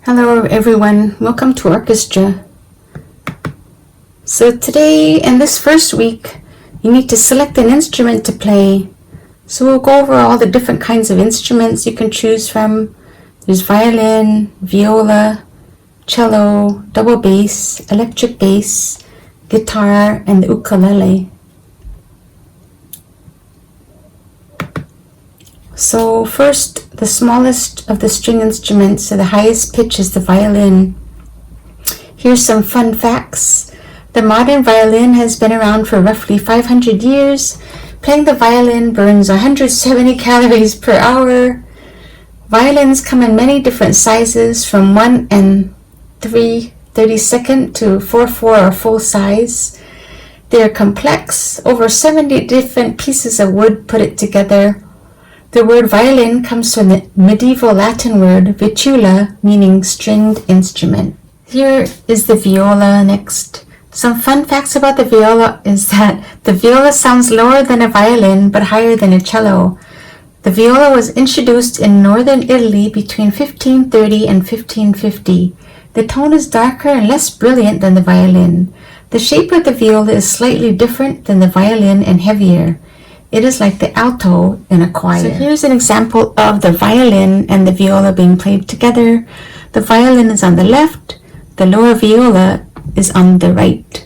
Hello everyone, welcome to Orchestra. So today, in this first week, you need to select an instrument to play. So we'll go over all the different kinds of instruments you can choose from. There's violin, viola, cello, double bass, electric bass, guitar, and the ukulele. So first, the smallest of the string instruments, so the highest pitch is the violin. Here's some fun facts. The modern violin has been around for roughly 500 years. Playing the violin burns 170 calories per hour. Violins come in many different sizes, from 1 and 3/32 to 4/4 or full size. They are complex, over 70 different pieces of wood put it together. The word violin comes from the medieval Latin word vitula, meaning stringed instrument. Here is the viola next. Some fun facts about the viola is that the viola sounds lower than a violin but higher than a cello. The viola was introduced in northern Italy between 1530 and 1550. The tone is darker and less brilliant than the violin. The shape of the viola is slightly different than the violin and heavier. It is like the alto in a choir. So here's an example of the violin and the viola being played together. The violin is on the left, the lower viola is on the right.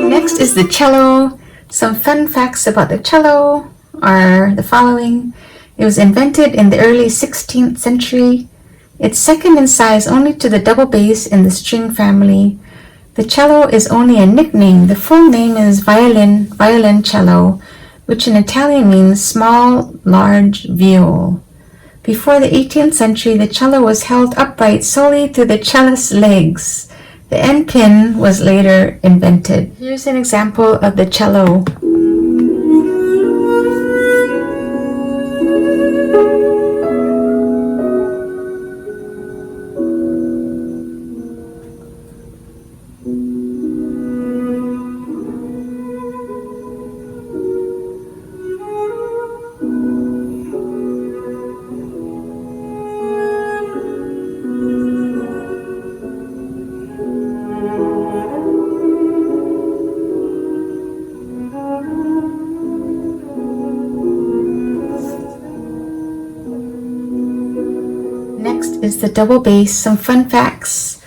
Next is the cello. Some fun facts about the cello are the following. It was invented in the early 16th century. It's second in size only to the double bass in the string family. The cello is only a nickname. The full name is violoncello, which in Italian means small, large viol. Before the 18th century, the cello was held upright solely through the cellist's legs. The end pin was later invented. Here's an example of the cello. Next is the double bass. Some fun facts.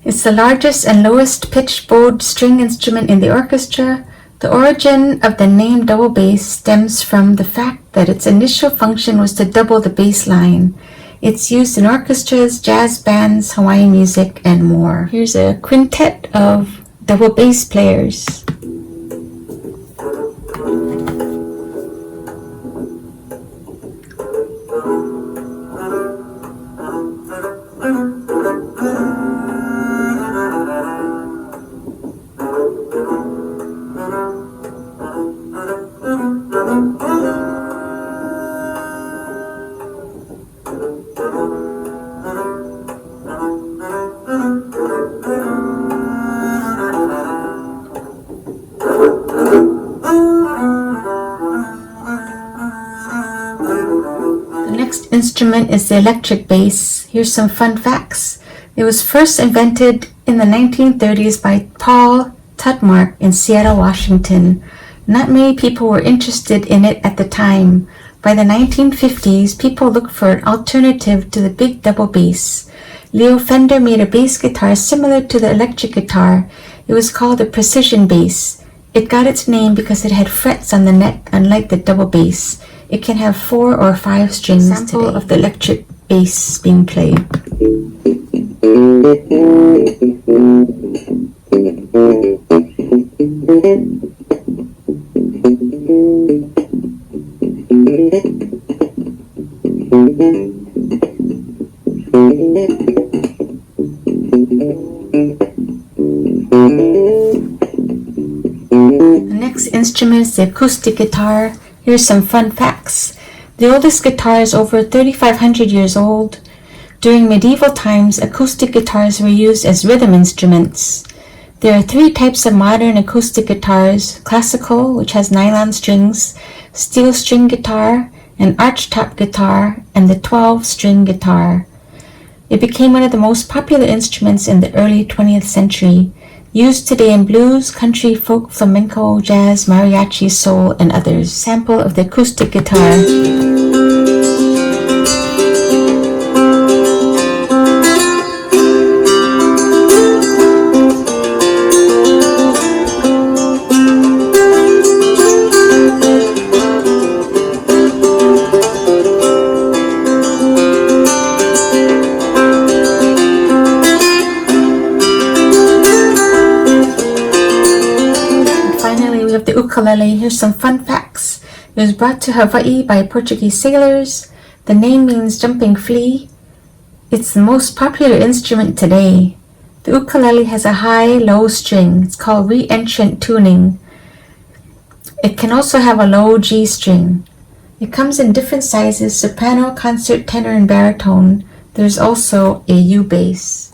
It's the largest and lowest pitched bowed string instrument in the orchestra. The origin of the name double bass stems from the fact that its initial function was to double the bass line. It's used in orchestras, jazz bands, Hawaiian music, and more. Here's a quintet of double bass players. Instrument is the electric bass. Here's some fun facts. It was first invented in the 1930s by Paul Tudmark in Seattle, Washington. Not many people were interested in it at the time. By the 1950s, people looked for an alternative to the big double bass. Leo Fender made a bass guitar similar to the electric guitar. It was called a precision bass. It got its name because it had frets on the neck, unlike the double bass. It can have 4 or 5 strings. Sample today of the electric bass being played. The next instrument is the acoustic guitar. Here's some fun facts. The oldest guitar is over 3,500 years old. During medieval times, acoustic guitars were used as rhythm instruments. There are 3 types of modern acoustic guitars: classical, which has nylon strings, steel string guitar, an archtop guitar, and the 12-string guitar. It became one of the most popular instruments in the early 20th century, used today in blues, country, folk, flamenco, jazz, mariachi, soul, and others. Sample of the acoustic guitar. The ukulele. Here's some fun facts. It was brought to Hawaii by Portuguese sailors. The name means jumping flea. It's the most popular instrument today. The ukulele has a high-low string. It's called reentrant tuning. It can also have a low G string. It comes in different sizes: soprano, concert, tenor, and baritone. There's also a U bass.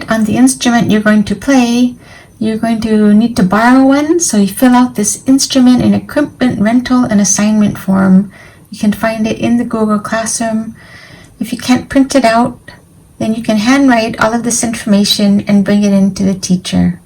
On the instrument you're going to play, you're going to need to borrow one, so you fill out this instrument and equipment rental and assignment form. You can find it in the Google Classroom. If you can't print it out, then you can handwrite all of this information and bring it in to the teacher.